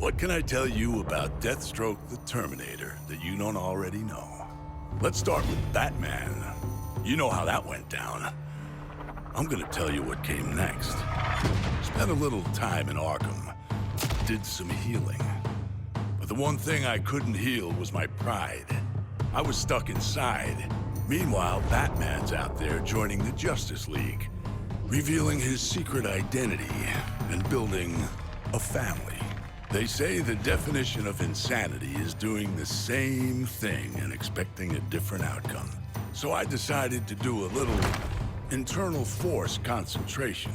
What can I tell you about Deathstroke the Terminator that you don't already know? Let's start with Batman. You know how that went down. I'm gonna tell you what came next. Spent a little time in Arkham. Did some healing. But the one thing I couldn't heal was my pride. I was stuck inside. Meanwhile, Batman's out there joining the Justice League, revealing his secret identity and building a family. They say the definition of insanity is doing the same thing and expecting a different outcome. So I decided to do a little internal force concentration.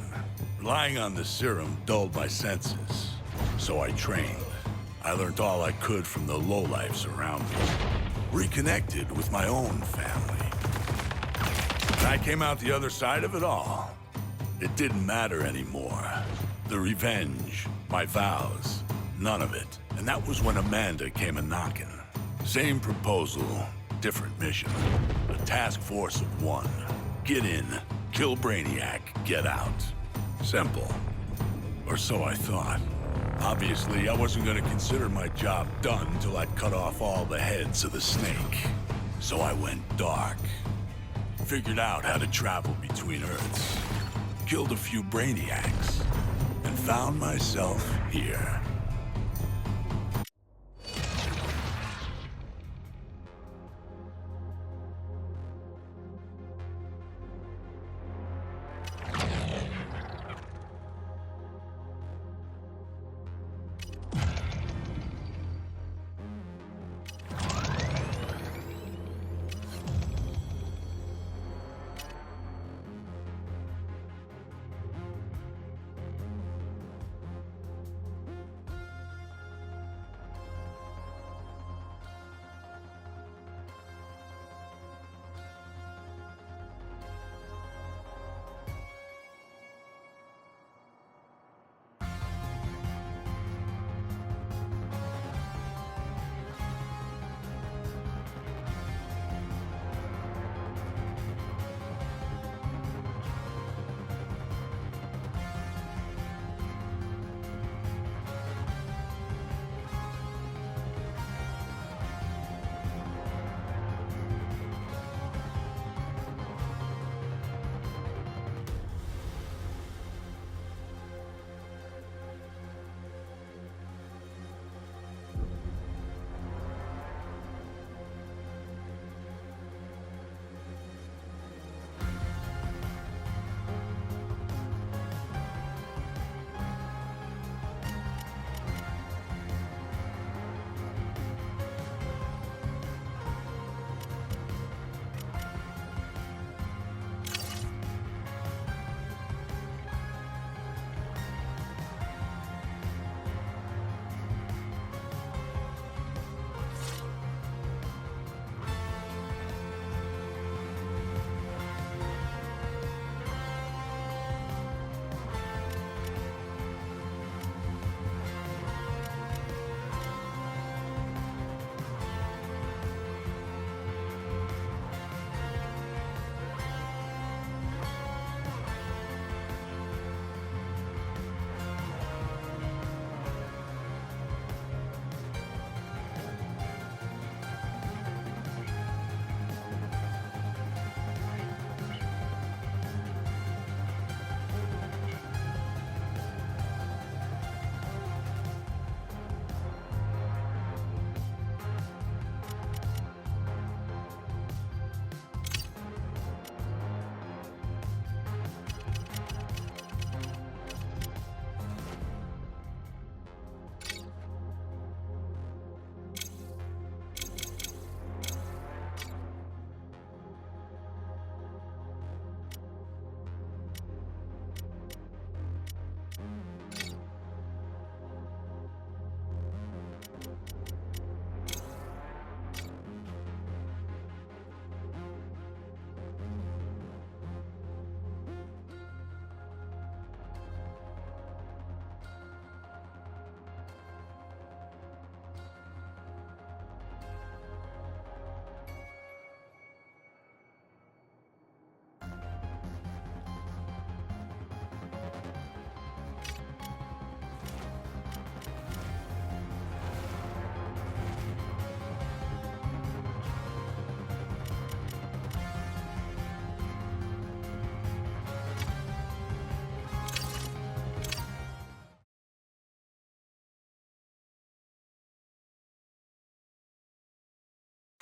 Relying on the serum dulled my senses. So I trained. I learned all I could from the lowlifes around me. Reconnected with my own family. And I came out the other side of it all. It didn't matter anymore. The revenge, my vows, none of it. And that was when Amanda came a-knocking. Same proposal, different mission. A task force of one. Get in, kill Brainiac, get out. Simple. Or so I thought. Obviously, I wasn't gonna consider my job done until I'd cut off all the heads of the snake. So I went dark. Figured out how to travel between Earths. Killed a few Brainiacs. And found myself here.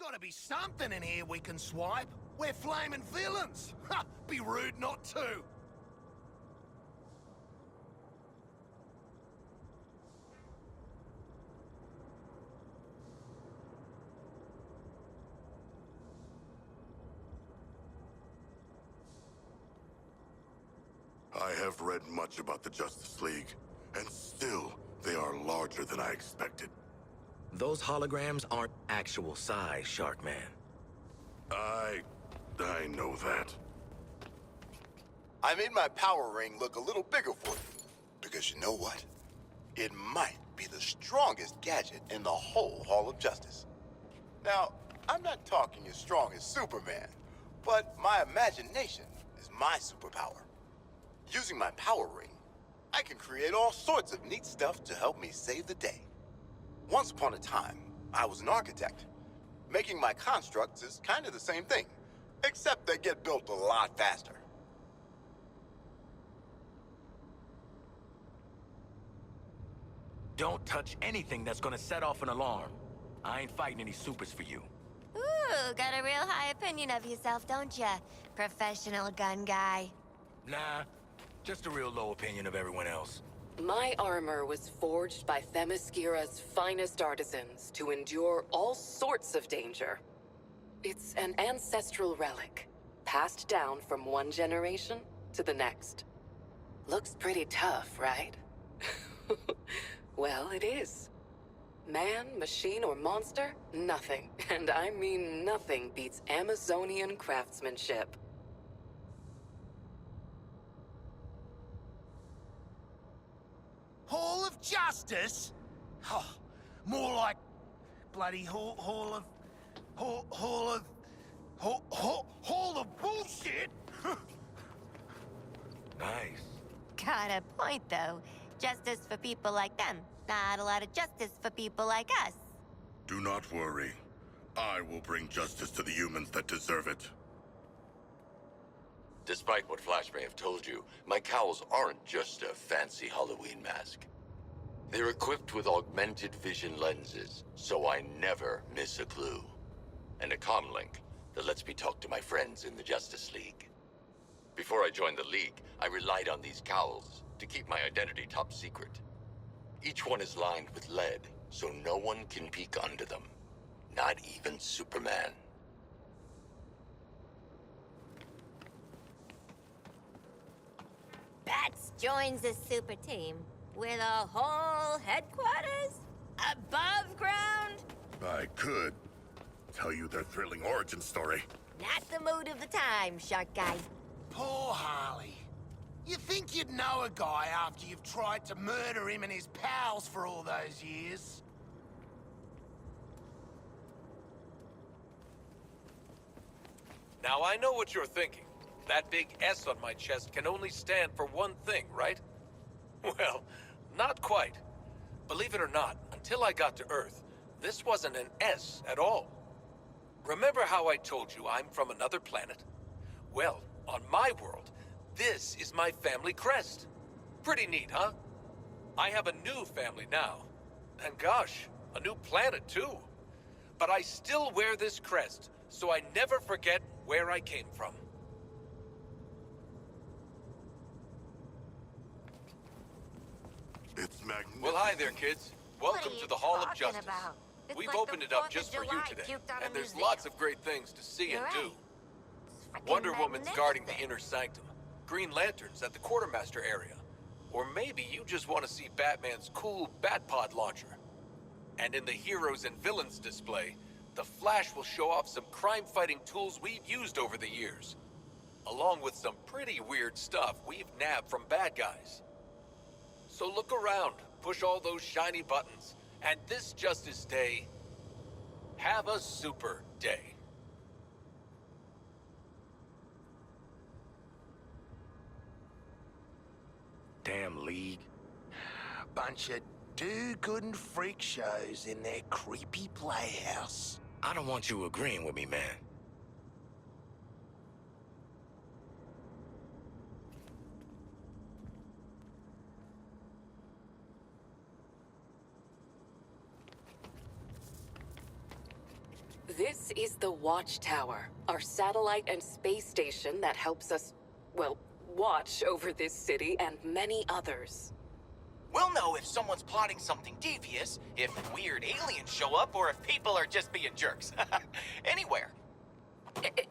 Gotta be something in here we can swipe. We're flaming villains. Ha! Be rude not to. I have read much about the Justice League, and still, they are larger than I expected. Those holograms aren't actual size, Sharkman. I know that. I made my power ring look a little bigger for you. Because you know what? It might be the strongest gadget in the whole Hall of Justice. Now, I'm not talking as strong as Superman, but my imagination is my superpower. Using my power ring, I can create all sorts of neat stuff to help me save the day. Once upon a time, I was an architect. Making my constructs is kind of the same thing, except they get built a lot faster. Don't touch anything that's gonna set off an alarm. I ain't fighting any supers for you. Ooh, got a real high opinion of yourself, don't ya? Professional gun guy. Nah, just a real low opinion of everyone else. My armor was forged by Themyscira's finest artisans to endure all sorts of danger. It's an ancestral relic, passed down from one generation to the next. Looks pretty tough, right? Well, it is. Man, machine, or monster, nothing, and I mean nothing, beats Amazonian craftsmanship. Hall of Justice? Oh, more like bloody Hall of bullshit. Nice. Got a point, though. Justice for people like them. Not a lot of justice for people like us. Do not worry. I will bring justice to the humans that deserve it. Despite what Flash may have told you, my cowls aren't just a fancy Halloween mask. They're equipped with augmented vision lenses, so I never miss a clue. And a comlink that lets me talk to my friends in the Justice League. Before I joined the League, I relied on these cowls to keep my identity top secret. Each one is lined with lead, so no one can peek under them. Not even Superman. Bats joins the super team with a whole headquarters above ground. I could tell you their thrilling origin story. Not the mood of the time, shark guy. Poor Harley. You think you'd know a guy after you've tried to murder him and his pals for all those years? Now I know what you're thinking. That big S on my chest can only stand for one thing, right? Well, not quite. Believe it or not, until I got to Earth, this wasn't an S at all. Remember how I told you I'm from another planet? Well, on my world, this is my family crest. Pretty neat, huh? I have a new family now. And gosh, a new planet too. But I still wear this crest, so I never forget where I came from. It's magnificent. Well, hi there, kids. Welcome What are to the you Hall of talking Justice. about? It's We've like opened the it up 4th just of for you July today, cuked on a and there's museum. lots of great things to see You're and do. right. It's freaking Wonder Woman's guarding the magnificent. inner sanctum. Green Lantern's at the Quartermaster area. Or maybe you just want to see Batman's cool Batpod launcher. And in the Heroes and Villains display, the Flash will show off some crime-fighting tools we've used over the years, along with some pretty weird stuff we've nabbed from bad guys. So look around, push all those shiny buttons, and this Justice Day, have a super day. Damn League. Bunch of do-good and freak shows in their creepy playhouse. I don't want you agreeing with me, man. This is the Watchtower, our satellite and space station that helps us, well, watch over this city and many others. We'll know if someone's plotting something devious, if weird aliens show up, or if people are just being jerks. Anywhere.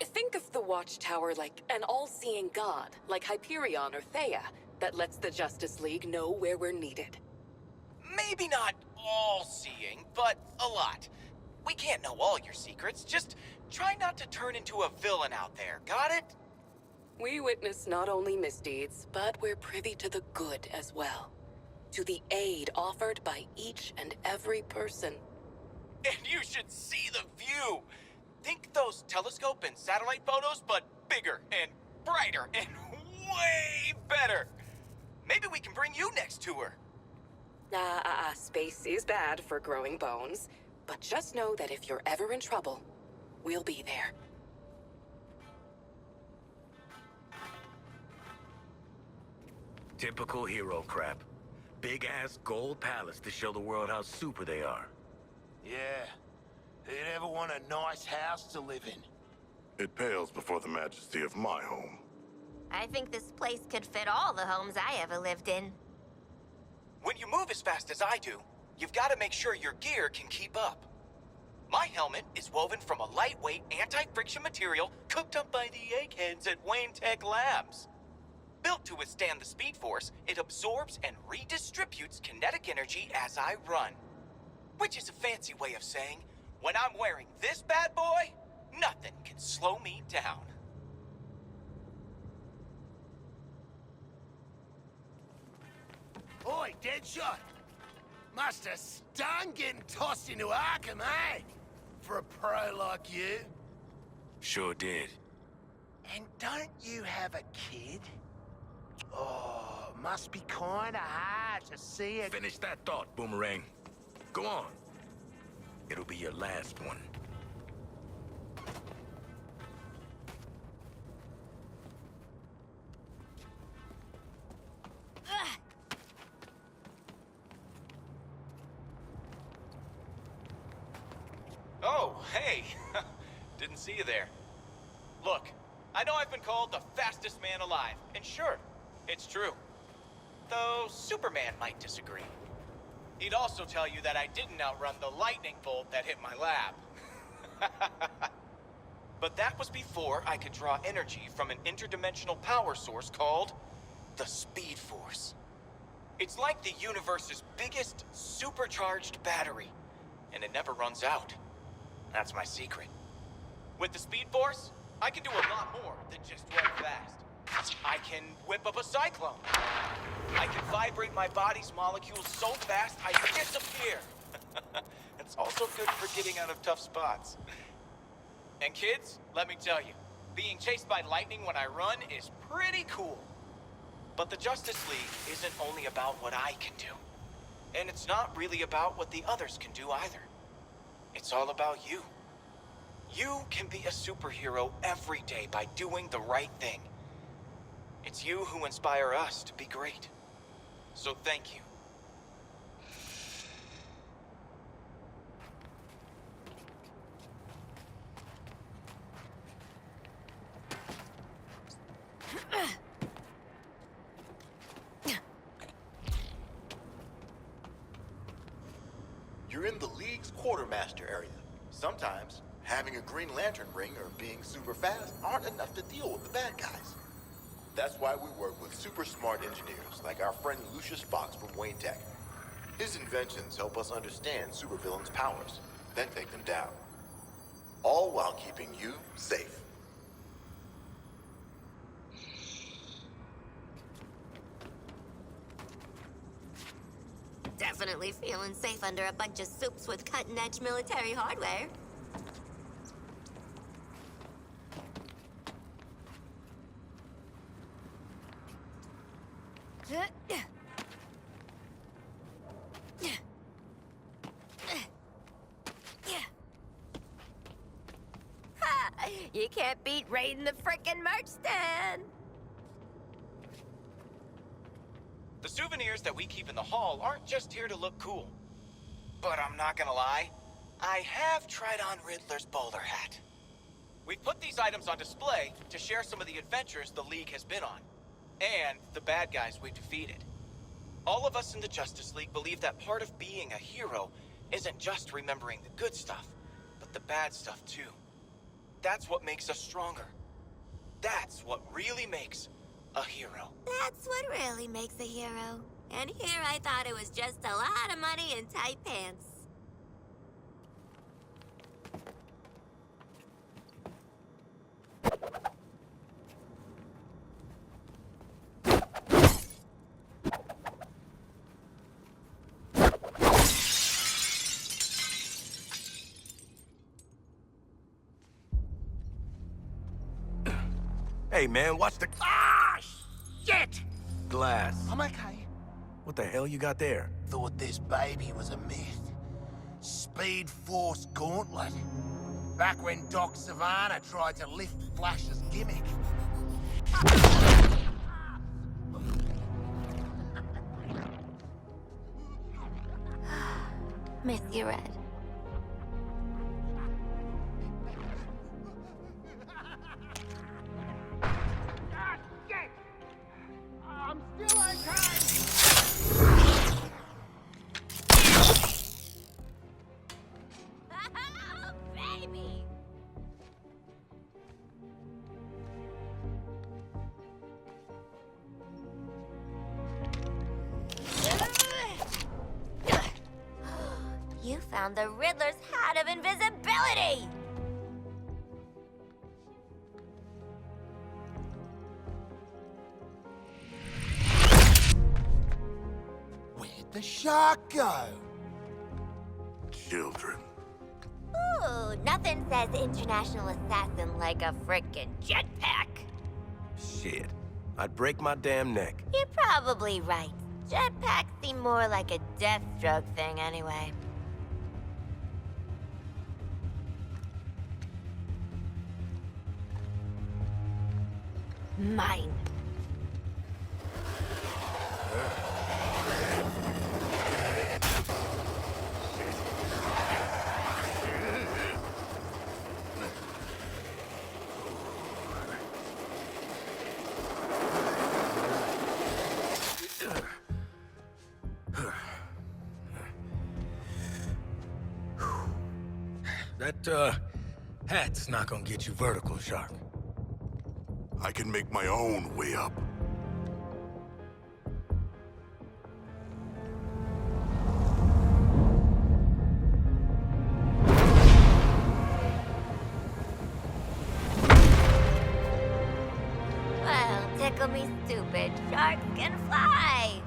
Think of the Watchtower like an all-seeing god, like Hyperion or Theia, that lets the Justice League know where we're needed. Maybe not all-seeing, but a lot. We can't know all your secrets. Just try not to turn into a villain out there. Got it? We witness not only misdeeds, but we're privy to the good as well. To the aid offered by each and every person. And you should see the view! Think those telescope and satellite photos, but bigger and brighter and way better! Maybe we can bring you next tour. Space is bad for growing bones, but just know that if you're ever in trouble, we'll be there. Typical hero crap. Big-ass gold palace to show the world how super they are. Yeah. Who'd ever want a nice house to live in? It pales before the majesty of my home. I think this place could fit all the homes I ever lived in. When you move as fast as I do, you've got to make sure your gear can keep up. My helmet is woven from a lightweight, anti-friction material cooked up by the eggheads at Wayne Tech Labs. Built to withstand the Speed Force, it absorbs and redistributes kinetic energy as I run. Which is a fancy way of saying, when I'm wearing this bad boy, nothing can slow me down. Oi, Deadshot! Must have stung getting tossed into Arkham, eh? For a pro like you. Sure did. And don't you have a kid? Oh, must be kinda hard to see it. Finish that thought, Boomerang. Go on. It'll be your last one. Oh, hey! Didn't see you there. Look, I know I've been called the fastest man alive, and sure, it's true. Though Superman might disagree. He'd also tell you that I didn't outrun the lightning bolt that hit my lab. But that was before I could draw energy from an interdimensional power source called the Speed Force. It's like the universe's biggest supercharged battery, and it never runs out. That's my secret. With the Speed Force, I can do a lot more than just run fast. I can whip up a cyclone. I can vibrate my body's molecules so fast I disappear. It's also good for getting out of tough spots. And kids, let me tell you, being chased by lightning when I run is pretty cool. But the Justice League isn't only about what I can do. And it's not really about what the others can do either. It's all about you. You can be a superhero every day by doing the right thing. It's you who inspire us to be great. So thank you. You're in the League's quartermaster area. Sometimes, having a Green Lantern ring or being super fast aren't enough to deal with the bad guys. That's why we work with super smart engineers like our friend Lucius Fox from Wayne Tech. His inventions help us understand supervillains' powers, then take them down. All while keeping you safe. Definitely feeling safe under a bunch of soups with cutting-edge military hardware. Ha! You can't beat raiding the frickin' merch stand! The souvenirs that we keep in the hall aren't just here to look cool. But I'm not gonna lie, I have tried on Riddler's bowler hat. We put these items on display to share some of the adventures the League has been on, and the bad guys we've defeated. All of us in the Justice League believe that part of being a hero isn't just remembering the good stuff, but the bad stuff too. That's what makes us stronger. That's what really makes a hero. That's what really makes a hero. And here I thought it was just a lot of money and tight pants. Hey, man, watch the Ah, shit! glass. I'm okay. What the hell you got there? Thought this baby was a myth. Speed Force Gauntlet. Back when Doc Savannah tried to lift Flash's gimmick. Miss you, Red. Ah, shit! I'm still okay! Oh, baby! You found the Riddler's hat of invisibility! Where'd the shark go? Children. Ooh, nothing says international assassin like a frickin' jetpack. Shit. I'd break my damn neck. You're probably right. Jetpacks seem more like a Deathstroke thing anyway. Mine. That, hat's not gonna get you vertical, Shark. I can make my own way up. Well, tickle me stupid. Sharks can fly.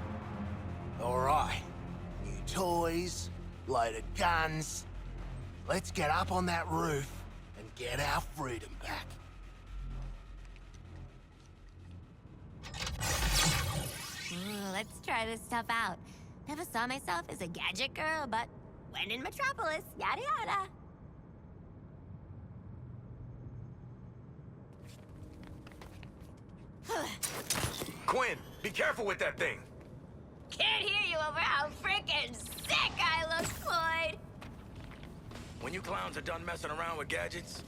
All right. New toys, load of guns. Let's get up on that roof and get our freedom back. Ooh, let's try this stuff out. Never saw myself as a gadget girl, but when in Metropolis, yada yada. Quinn, be careful with that thing. Can't hear you over how freaking sick I look, Floyd. When you clowns are done messing around with gadgets,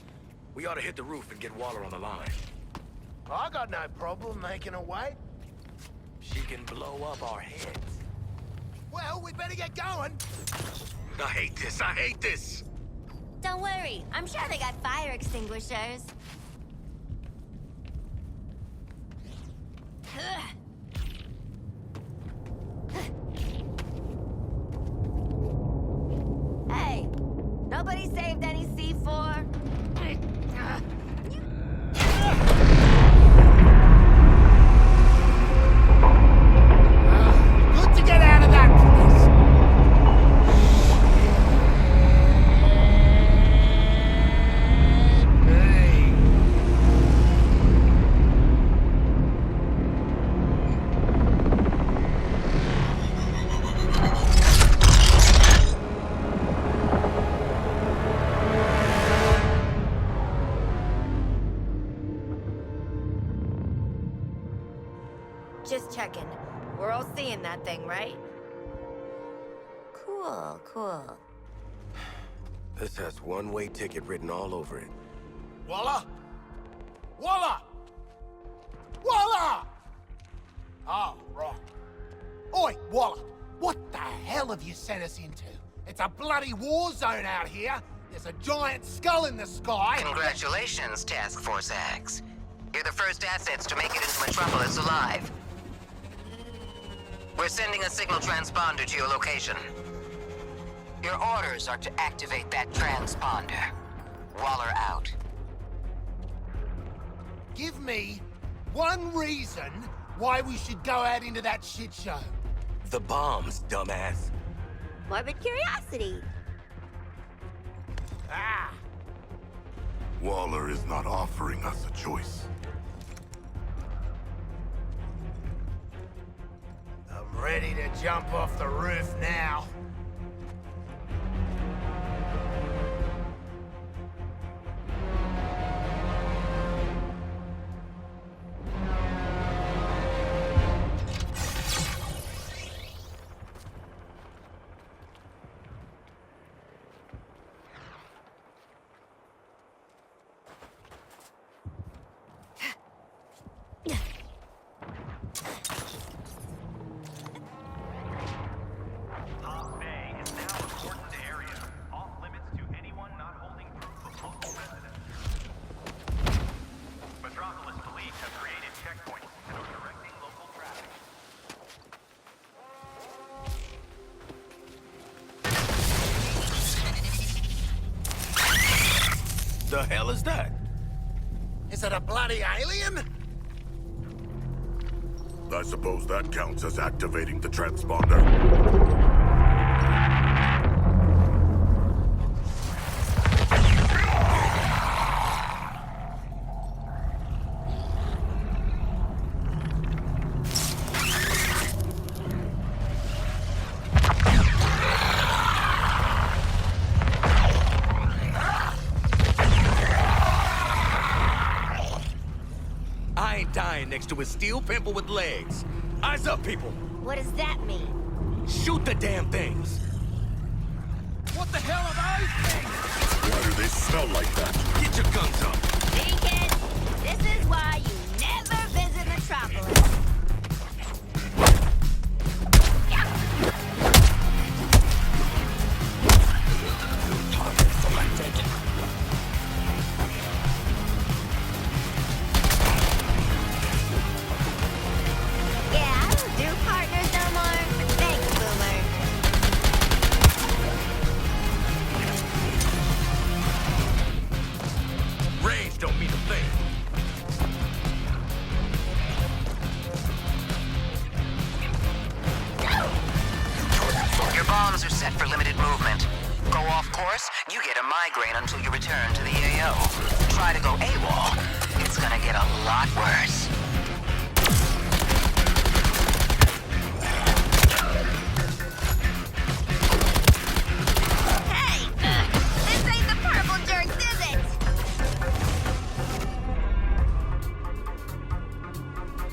we ought to hit the roof and get Waller on the line. I got no problem making her wait. She can blow up our heads. Well, we better get going. I hate this, I hate this! Don't worry, I'm sure they got fire extinguishers. Hey, nobody saved any C4? Good to get out of that place. Hey. Just checking. We're all seeing that thing, right? Cool, cool. This has one-way ticket written all over it. Waller? Waller! Waller! Oh, right. Oi, Waller, what the hell have you sent us into? It's a bloody war zone out here. There's a giant skull in the sky. Congratulations, Task Force X. You're the first assets to make it into Metropolis alive. We're sending a signal transponder to your location. Your orders are to activate that transponder. Waller out. Give me one reason why we should go out into that shit show. The bombs, dumbass. Morbid curiosity. Ah, Waller is not offering us a choice. I'm ready to jump off the roof now. The hell is that? Is it a bloody alien? I suppose that counts as activating the transponder. I ain't dying next to a steel pimple with legs. Eyes up, people. What does that mean? Shoot the damn things. What the hell are those things? Why do they smell like that? Get your guns up. See, kids? This is why you never visit Metropolis. Yeah, I don't do partners no more. Thanks, Boomer. Range don't mean a thing. Your bombs are set for limited movement. Go off course, you get a migraine until you return to the AO. Try to go AWOL, it's gonna get a lot worse. Hey! This ain't the Purple Jerks, is it?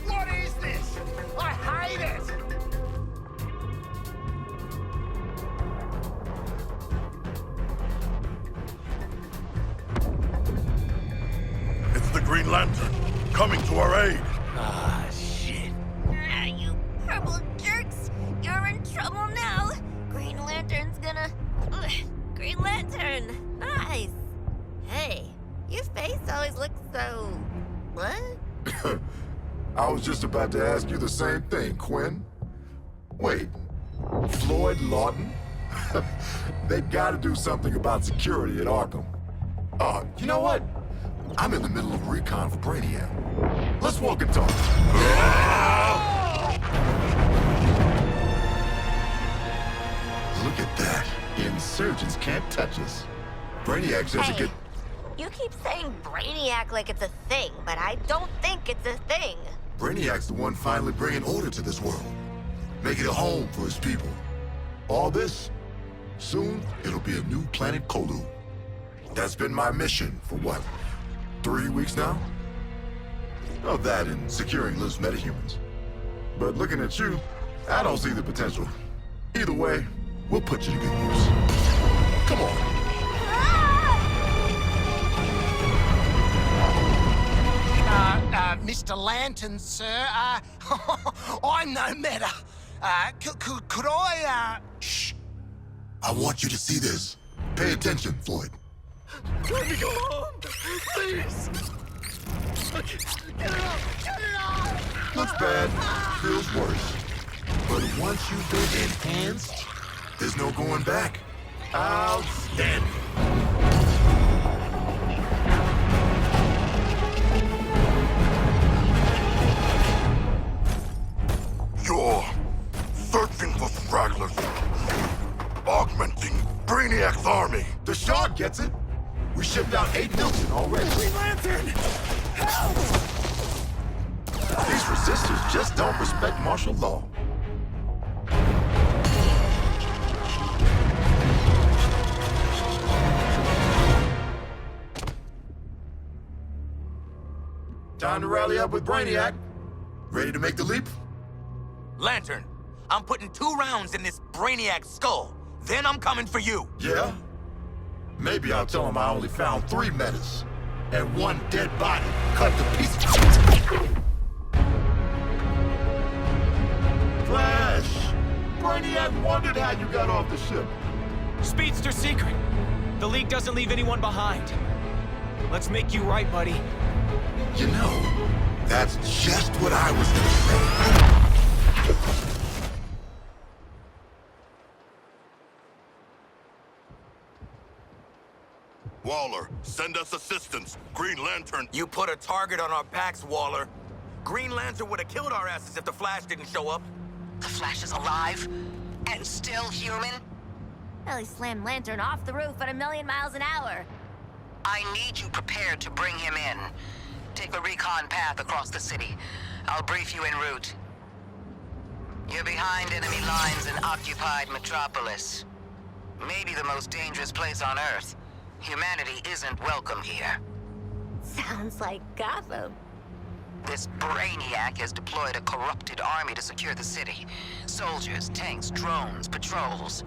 What is this? I hate it! It's the Green Lantern, coming to our aid. Ah, shit. Ah, you Purple Jerks! You're in trouble now! Green Lantern's gonna... Ugh, Green Lantern! Nice! Hey, your face always looks so... What? I was just about to ask you the same thing, Quinn. Wait, Floyd Lawton? They gotta do something about security at Arkham. You know what? I'm in the middle of recon for Brainiac. Let's walk and talk. Look at that. Insurgents can't touch us. Brainiac says it Hey, could... you keep saying Brainiac like it's a thing, but I don't think it's a thing. Brainiac's the one finally bringing order to this world. Making a home for his people. All this, soon it'll be a new planet Kolu. That's been my mission for what, 3 weeks now? Of that and securing loose metahumans. But looking at you, I don't see the potential. Either way, we'll put you to good use. Come on. Mr. Lantern, sir. I'm no matter. Could I, Shh. I want you to see this. Pay attention, Floyd. Let me go home, please. Get it up! Looks bad, feels worse. But once you've been enhanced, there's no going back. Outstanding. You're searching for stragglers. Augmenting Brainiac's army. The Shard gets it. We shipped out 8 million already. Green Lantern! Help! These resistors just don't respect martial law. Time to rally up with Brainiac. Ready to make the leap? Lantern, I'm putting 2 rounds in this Brainiac skull. Then I'm coming for you. Yeah? Maybe I'll tell him I only found 3 metas. And 1 dead body cut to pieces. Flash! Brainiac wondered how you got off the ship. Speedster secret. The League doesn't leave anyone behind. Let's make you right, buddy. You know, that's just what I was gonna say. Waller, send us assistance. Green Lantern. You put a target on our backs, Waller. Green Lantern would have killed our asses if the Flash didn't show up. The Flash is alive and still human? Well, he slammed Lantern off the roof at 1,000,000 miles an hour. I need you prepared to bring him in. Take a recon path across the city. I'll brief you en route. You're behind enemy lines in occupied Metropolis. Maybe the most dangerous place on Earth. Humanity isn't welcome here. Sounds like Gotham. This Brainiac has deployed a corrupted army to secure the city. Soldiers, tanks, drones, patrols.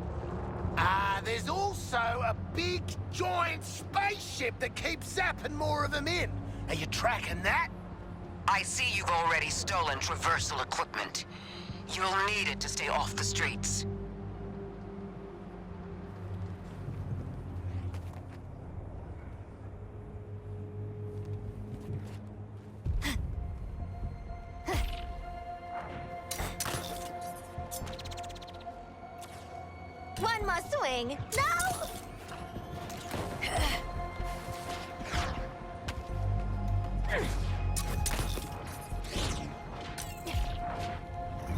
There's also a big, giant spaceship that keeps zapping more of them in. Are you tracking that? I see you've already stolen traversal equipment. You'll need it to stay off the streets. One more swing. No!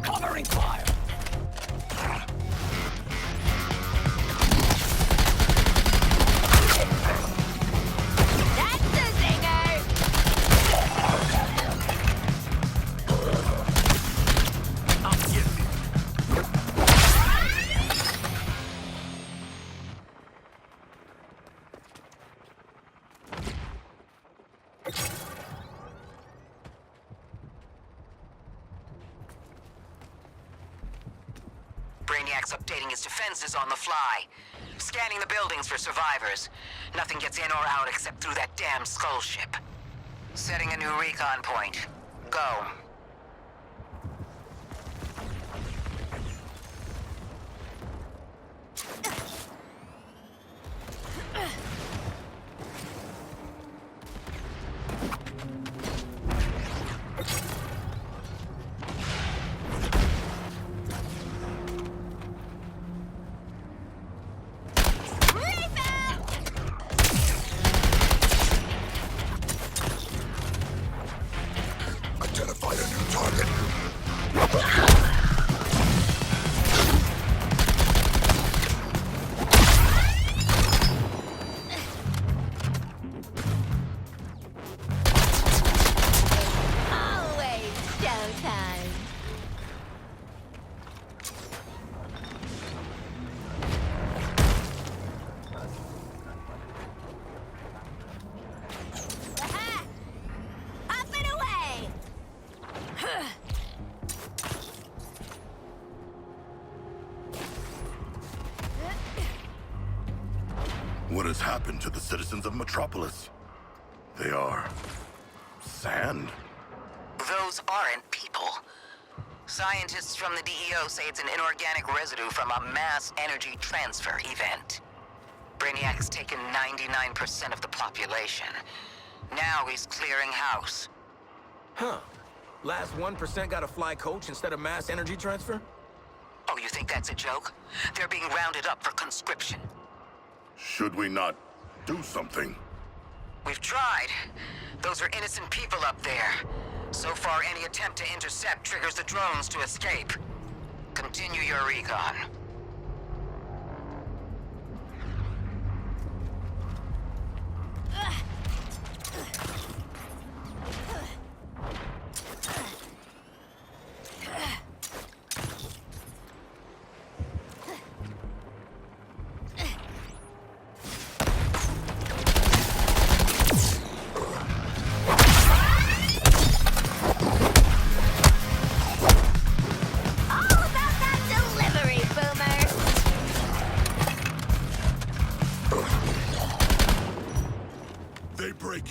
Covering fire! That's the zinger! I'm getting it. Brainiac's updating his defenses on the fly. Scanning the buildings for survivors. Nothing gets in or out except through that damn skull ship. Setting a new recon point. Go. Identified a new target. Always showtime. Aha! Up and away! What has happened to the citizens of Metropolis? They are... sand? those aren't people. Scientists from the DEO say it's an inorganic residue from a mass energy transfer event. Brainiac's taken 99% of the population. Now he's clearing house. Huh. Last 1% got a fly coach instead of mass energy transfer? Oh, you think that's a joke? They're being rounded up for conscription. Should we not do something? We've tried. Those are innocent people up there. So far, any attempt to intercept triggers the drones to escape. Continue your recon.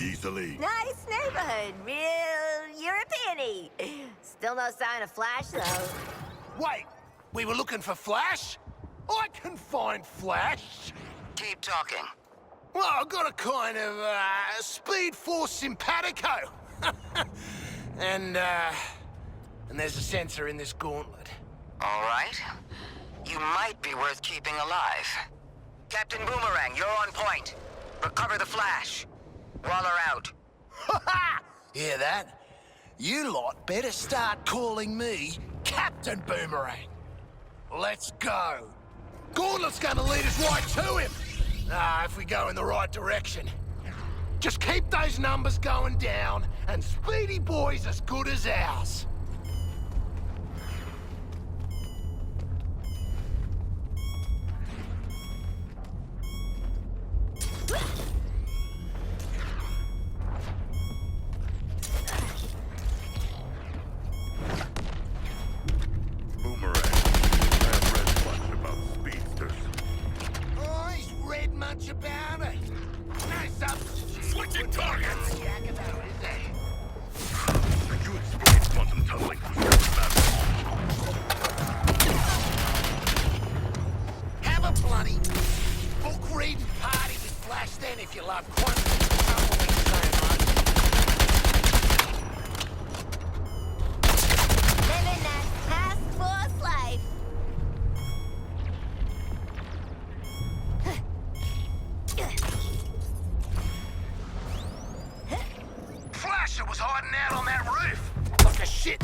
Easily. Nice neighborhood, real European-y. Still no sign of Flash, though. Wait, we were looking for Flash? I can find Flash. Keep talking. Well, I've got a kind of, Speed Force simpatico. and there's a sensor in this gauntlet. All right. You might be worth keeping alive. Captain Boomerang, you're on point. Recover the Flash. Waller out. Ha-ha! Hear that? You lot better start calling me Captain Boomerang. Let's go. Gauntlet's gonna lead us right to him. If we go in the right direction. Just keep those numbers going down, and Speedy Boy's as good as ours.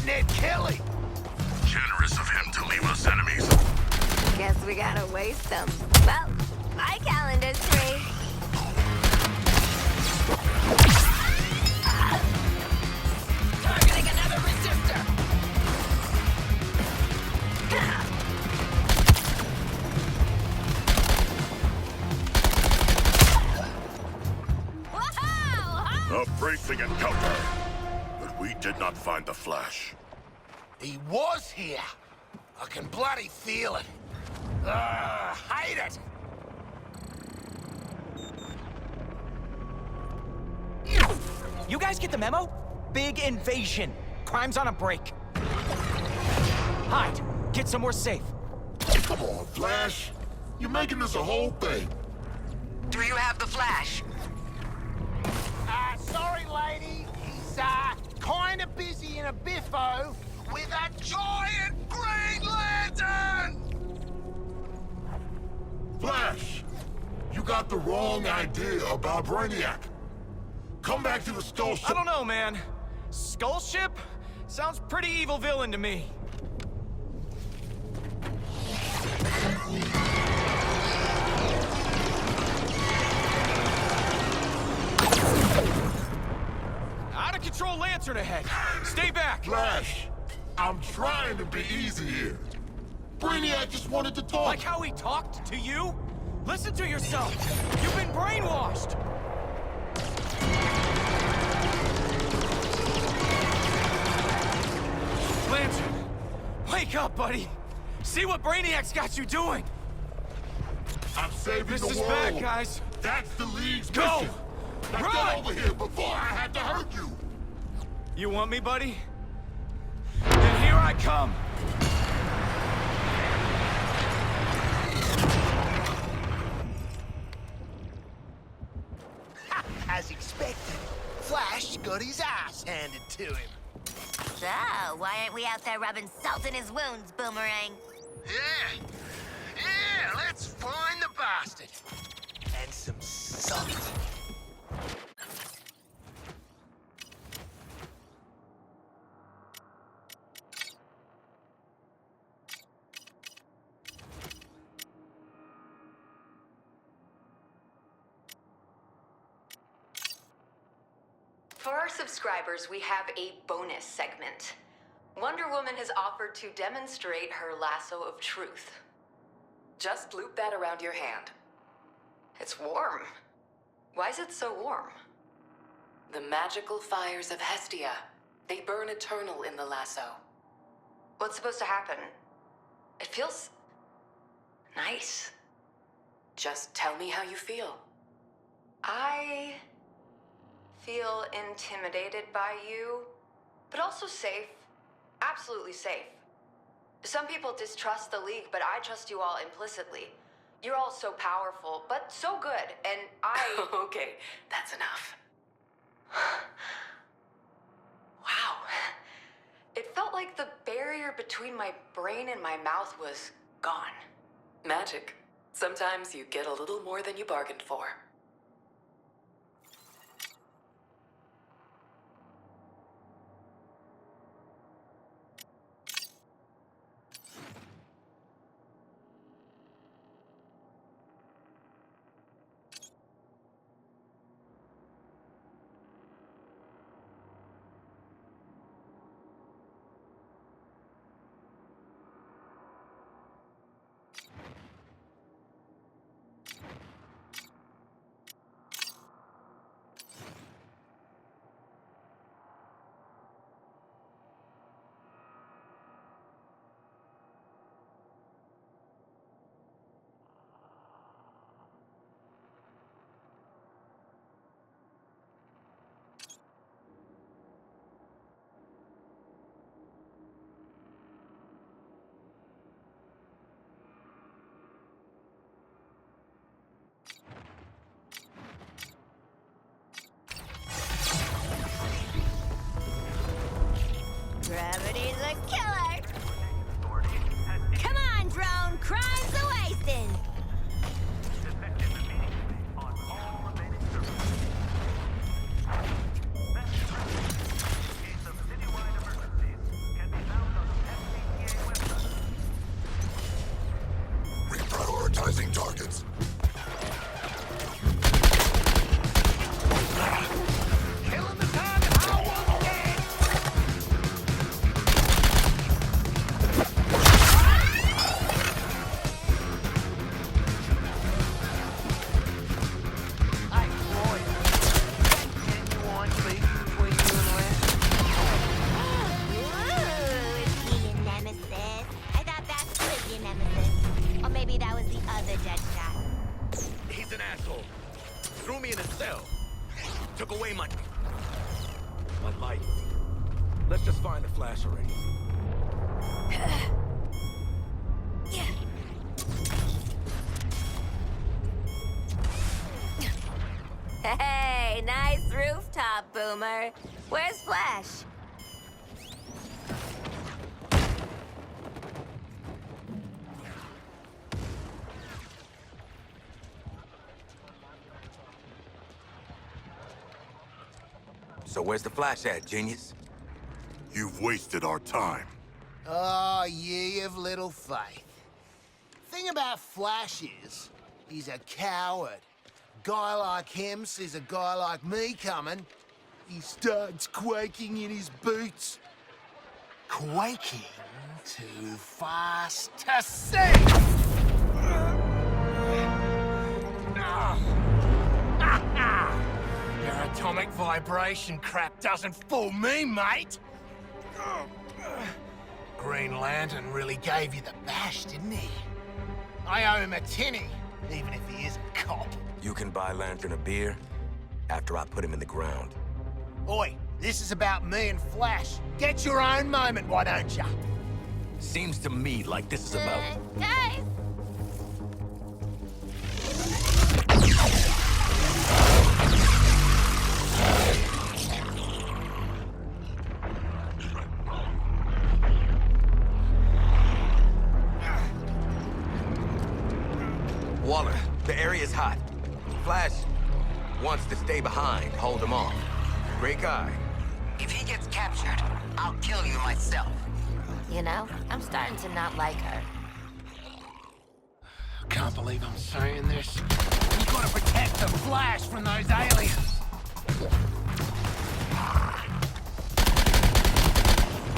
Ned Kelly! Generous of him to leave us enemies. Guess we gotta waste them. Well, my calendar's free. Targeting another resistor! A bracing encounter. But we did not find the Flash. He was here. I can bloody feel it. Hate it. You guys get the memo? Big invasion. Crime's on a break. Hide. Get somewhere safe. Come on, Flash. You're making this a whole thing. Do you have the Flash? Sorry, lady. He's, kinda busy in a biffo with a giant Green Lantern! Flash, you got the wrong idea about Brainiac. Come back to the Skull Ship. I don't know, man. Skull Ship? Sounds pretty evil villain to me. Out of control lantern ahead. Stay back. Flash, I'm trying to be easy here. Brainiac just wanted to talk. Like how he talked to you? Listen to yourself. You've been brainwashed. Lantern, wake up, buddy. See what Brainiac's got you doing. I'm saving This the is world. bad, guys. That's the League's Go! mission. Now Run! get over here before I have to hurt you. You want me, buddy? Here I come! As expected, Flash got his ass handed to him. So, why aren't we out there rubbing salt in his wounds, Boomerang? Yeah, let's find the bastard. And some salt. For our subscribers, we have a bonus segment. Wonder Woman has offered to demonstrate her lasso of truth. Just loop that around your hand. It's warm. Why is it so warm? The magical fires of Hestia. They burn eternal in the lasso. What's supposed to happen? It feels nice. Just tell me how you feel. I feel intimidated by you, but also safe. Absolutely safe. Some people distrust the League, but I trust you all implicitly. You're all so powerful, but so good, and I... Okay, that's enough. Wow. It felt like the barrier between my brain and my mouth was gone. Magic. Sometimes you get a little more than you bargained for. Gravity's a killer! Come on, drone! Crime's a wasting! Reprioritizing targets. Killing the target, I want dead! Hey, Roy. Genuine beef between you and Len? Ooh, is he your nemesis? I thought Bax was your nemesis. Or maybe that was the other Deadshot. He's an asshole. Threw me in a cell. Took away my life. Let's just find the Flash already. Hey, nice rooftop, Boomer. Where's Flash? So where's the Flash at, genius? You've wasted our time. Oh, ye of little faith. Thing about Flash is, he's a coward. Guy like him sees a guy like me coming, he starts quaking in his boots. Quaking too fast to see! Your atomic vibration crap doesn't fool me, mate! Green Lantern really gave you the bash, didn't he? I owe him a tinny, even if he is a cop. You can buy Lantern a beer after I put him in the ground. Oi, This is about me and Flash. Get your own moment, why don't ya? Seems to me like this is about... Guys! Waller, the area's hot. Flash wants to stay behind, hold him off. Great guy. If he gets captured, I'll kill you myself. You know, I'm starting to not like her. I can't believe I'm saying this. We gotta protect the Flash from those aliens.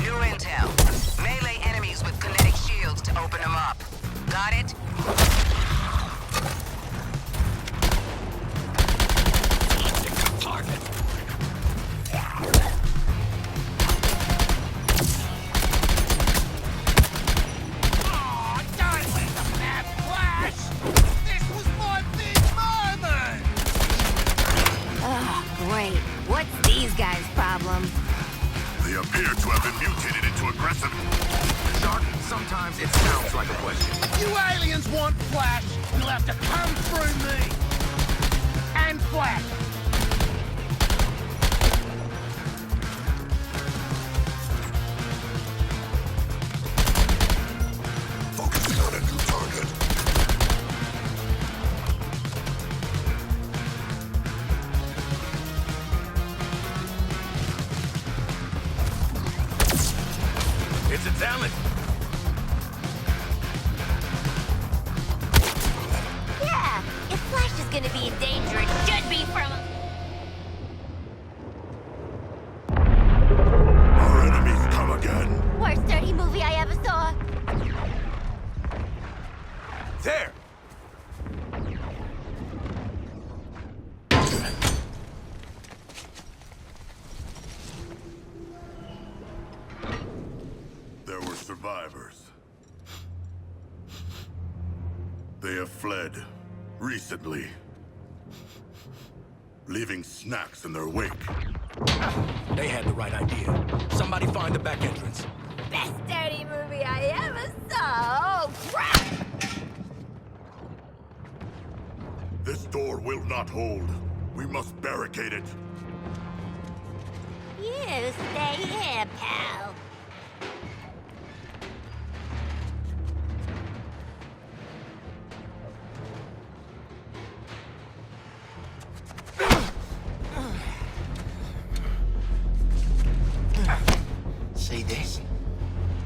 New intel. Melee enemies with kinetic shields to open them up. Got it? Target. Oh, don't let the map flash! This was my big moment! Oh, great. What's these guys' problem? They appear to have been mutated into aggressive... Shark, sometimes it sounds like a question. You aliens want Flash, you'll have to come through me! And Flash! Focusing on a new target. It's a talent. Yeah, if Flash is gonna be in danger, it should be from... Our enemies come again. Worst dirty movie I ever saw. There! There were survivors. They have fled recently, leaving snacks in their wake. They had the right idea. Somebody find the back entrance. Best dirty movie I ever saw. Oh, crap! This door will not hold. We must barricade it. You stay here, pal. See this?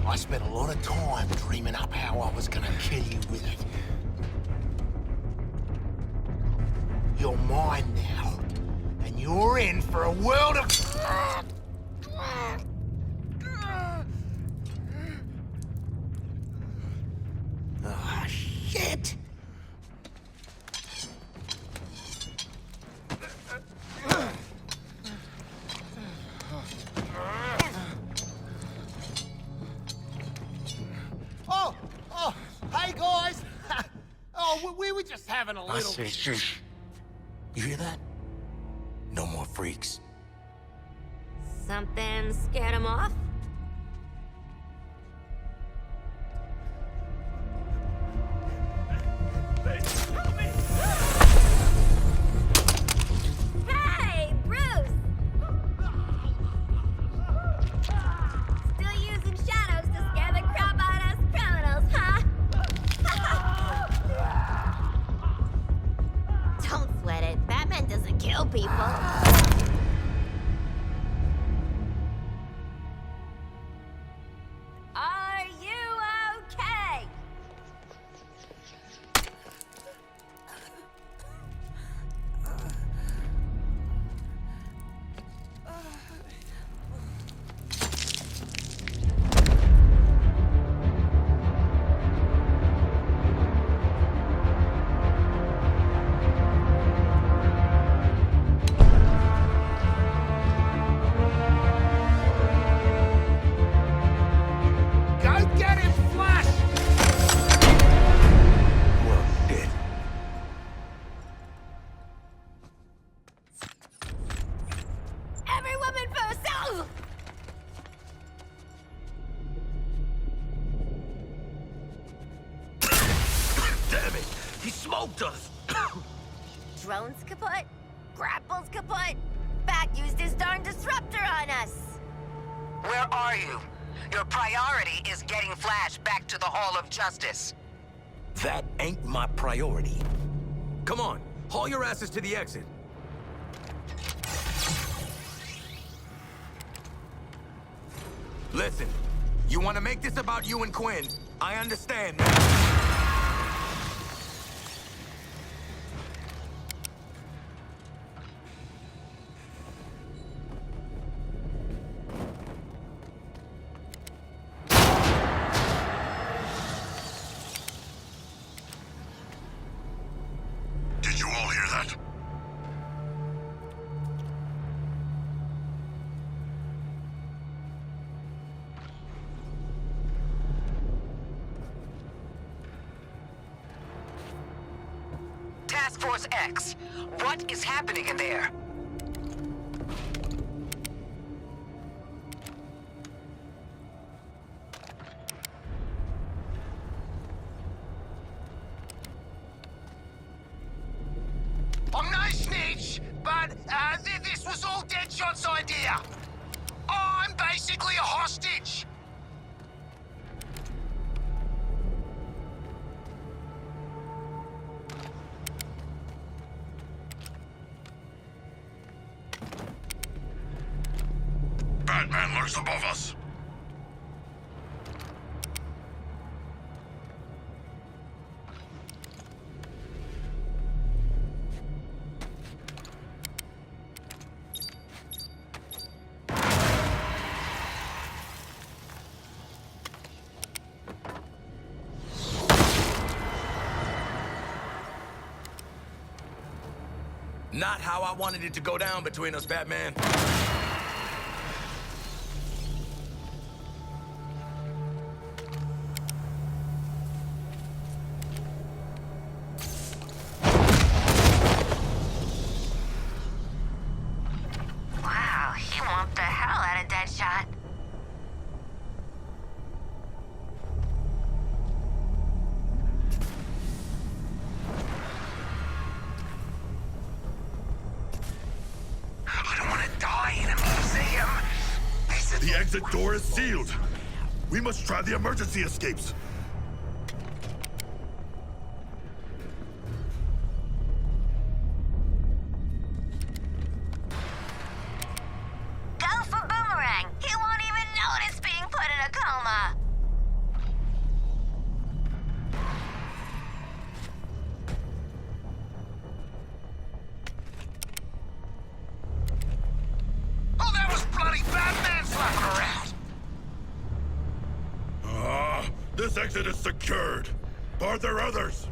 I spent a lot of time dreaming up how I was gonna kill you with it. You're mine now, and you're in for a world of... Ah, shit! Oh, hey guys! Oh, we were just having a little... Shush. You hear that? No more freaks. Something scared him off? Hey, Bruce! Still using shadows to scare the crap out of us criminals, huh? Don't sweat it. Batman doesn't kill people. Damn it! He smoked us! Drone's kaput? Grapple's kaput? Bat used his darn disruptor on us! Where are you? Your priority is getting Flash back to the Hall of Justice. That ain't my priority. Come on, haul your asses to the exit. Listen, you want to make this about you and Quinn. I understand now. Did you all hear that? Task Force X, what is happening in there? I'm no snitch, but this was all Deadshot's idea. I'm basically a hostage. Batman lurks above us. Not how I wanted it to go down between us, Batman. Wow, he whomped the hell out of Deadshot. I don't want to die in a museum. The exit door is sealed. We must try the emergency escapes. Go for Boomerang! He won't even notice being put in a coma! Oh, that was bloody Batman flapping around! This exit is secured. Are there others?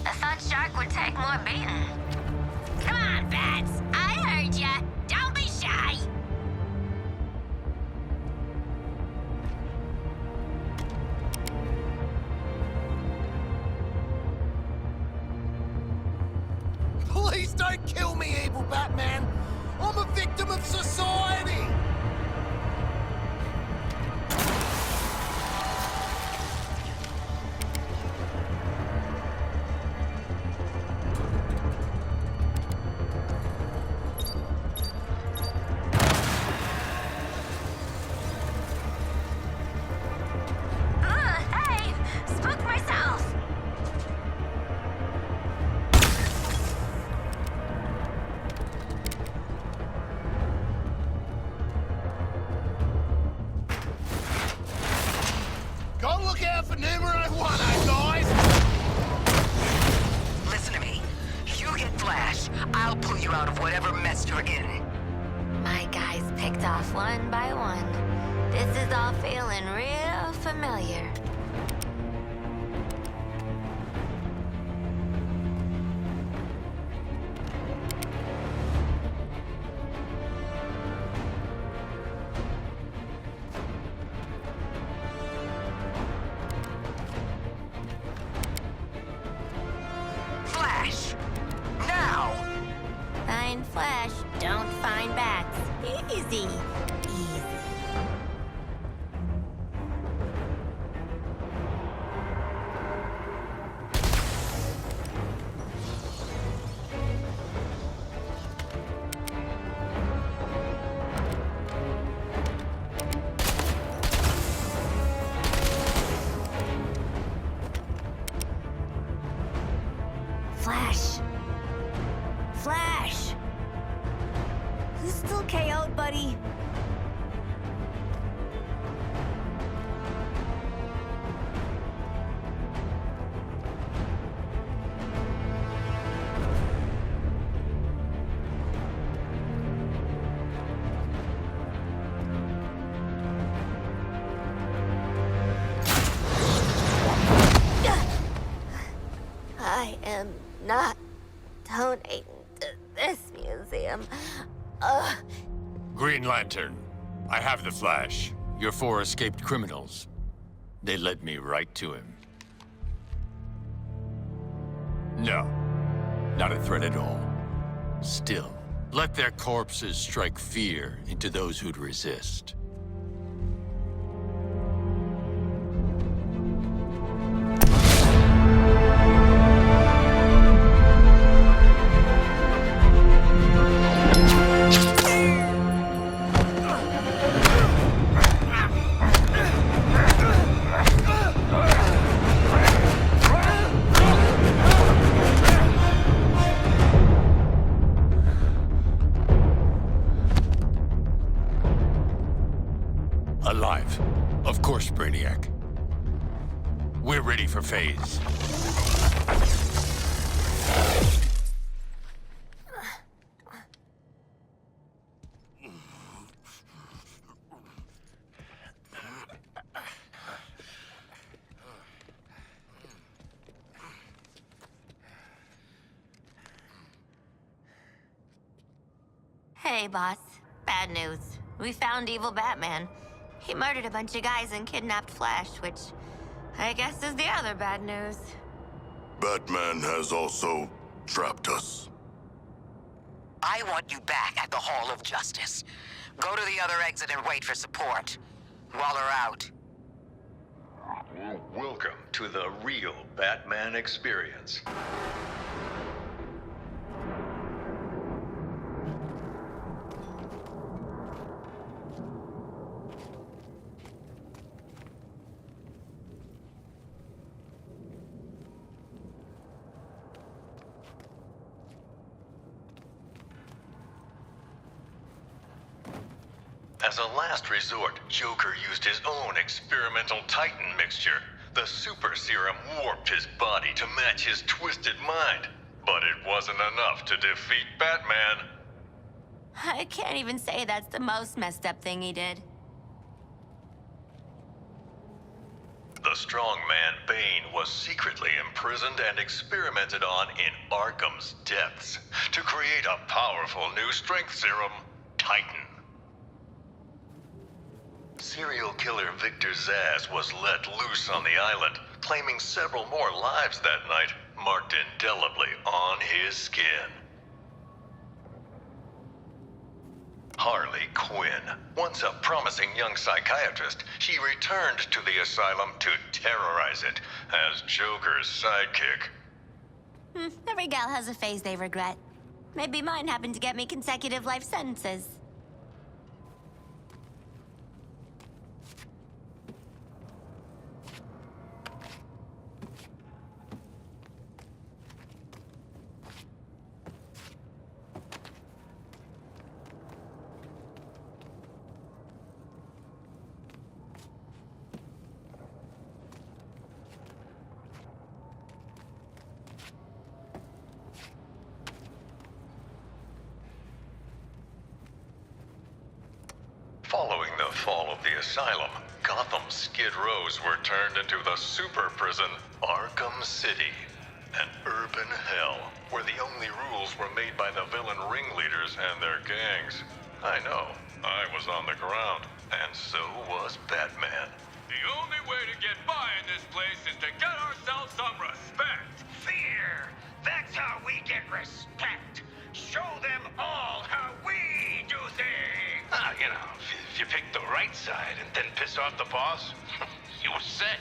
I thought Shark would take more beating. Come on, Bats! I heard ya! Don't be shy! Please don't kill me, evil Batman! I'm a victim of society! Hey! Spooked myself! Go look out for numero 1, guys! Listen to me. You get Flash, I'll pull you out of whatever mess you're in. My guys picked off one by one. This is all feeling real familiar. Flash! Now! Find Flash, don't find Bats. You still KO'd, buddy. I am not donating to this museum. Green Lantern, I have the Flash. Your 4 escaped criminals. They led me right to him. No, not a threat at all. Still, let their corpses strike fear into those who'd resist. Alive. Of course, Brainiac. We're ready for phase. Hey, boss. Bad news. We found evil Batman. He murdered a bunch of guys and kidnapped Flash, which I guess is the other bad news. Batman has also trapped us. I want you back at the Hall of Justice. Go to the other exit and wait for support. Waller out. Welcome to the real Batman experience. As a last resort, Joker used his own experimental Titan mixture. The super serum warped his body to match his twisted mind. But it wasn't enough to defeat Batman. I can't even say that's the most messed up thing he did. The strongman Bane was secretly imprisoned and experimented on in Arkham's depths to create a powerful new strength serum, Titan. Serial killer Victor Zsasz was let loose on the island, claiming several more lives that night, marked indelibly on his skin. Harley Quinn, once a promising young psychiatrist, she returned to the asylum to terrorize it as Joker's sidekick. Every gal has a phase they regret. Maybe mine happened to get me consecutive life sentences. Following the fall of the asylum, Gotham's Skid Rows were turned into the super prison, Arkham City. An urban hell, where the only rules were made by the villain ringleaders and their gangs. I know, I was on the ground, and so was Batman. The only way to get by in this place is to get ourselves some respect. Fear! That's how we get respect. Show them all how we do things. You know, if you pick the right side and then piss off the boss, you were set.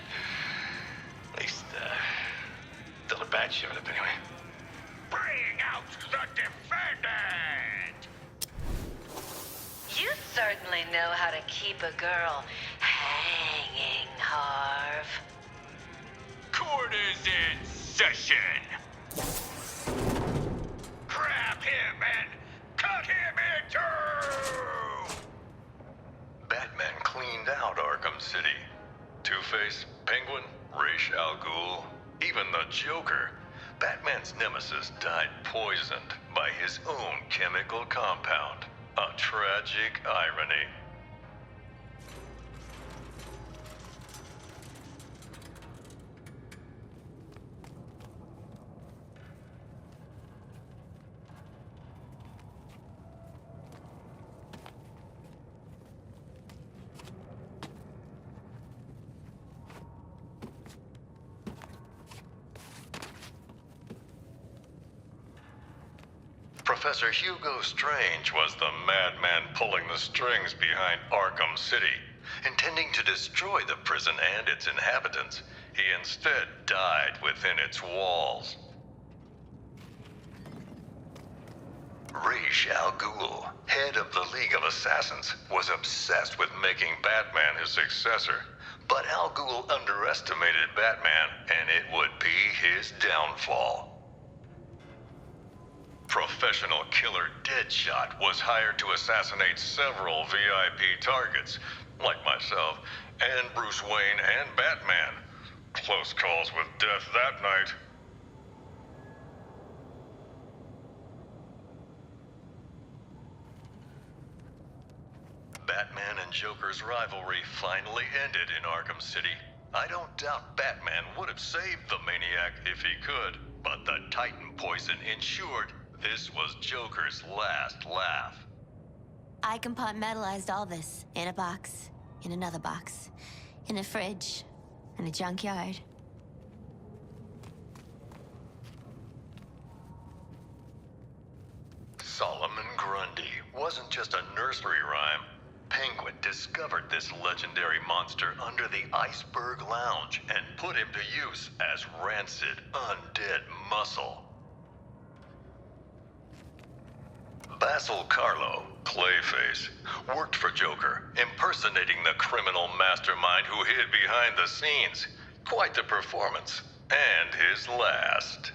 At least, till the bad showed up anyway. Bring out the defendant! You certainly know how to keep a girl hanging, Harv. Court is in session. Grab him and cut him in two! Arkham City. Two-Face, Penguin, Ra's al Ghul, even the Joker. Batman's nemesis died poisoned by his own chemical compound. A tragic irony. Professor Hugo Strange was the madman pulling the strings behind Arkham City. Intending to destroy the prison and its inhabitants, he instead died within its walls. Ra's al Ghul, head of the League of Assassins, was obsessed with making Batman his successor. But Al Ghul underestimated Batman, and it would be his downfall. Professional killer Deadshot was hired to assassinate several VIP targets, like myself, and Bruce Wayne and Batman. Close calls with death that night. Batman and Joker's rivalry finally ended in Arkham City. I don't doubt Batman would have saved the maniac if he could, but the Titan poison ensured this was Joker's last laugh. I compartmentalized all this in a box, in another box, in a fridge, in a junkyard. Solomon Grundy wasn't just a nursery rhyme. Penguin discovered this legendary monster under the Iceberg Lounge and put him to use as rancid, undead muscle. Basil Karlo, Clayface, worked for Joker, impersonating the criminal mastermind who hid behind the scenes. Quite the performance, and his last.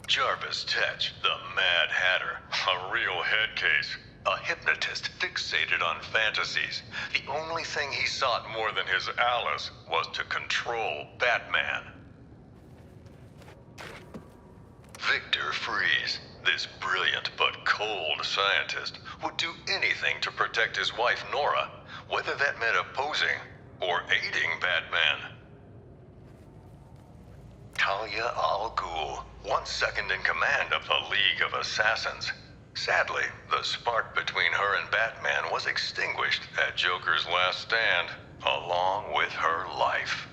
Jarvis Tetch, the Mad Hatter, a real head case. A hypnotist fixated on fantasies. The only thing he sought more than his Alice was to control Batman. Victor Freeze, this brilliant but cold scientist, would do anything to protect his wife Nora, whether that meant opposing or aiding Batman. Talia al Ghul, once second in command of the League of Assassins. Sadly, the spark between her and Batman was extinguished at Joker's last stand, along with her life.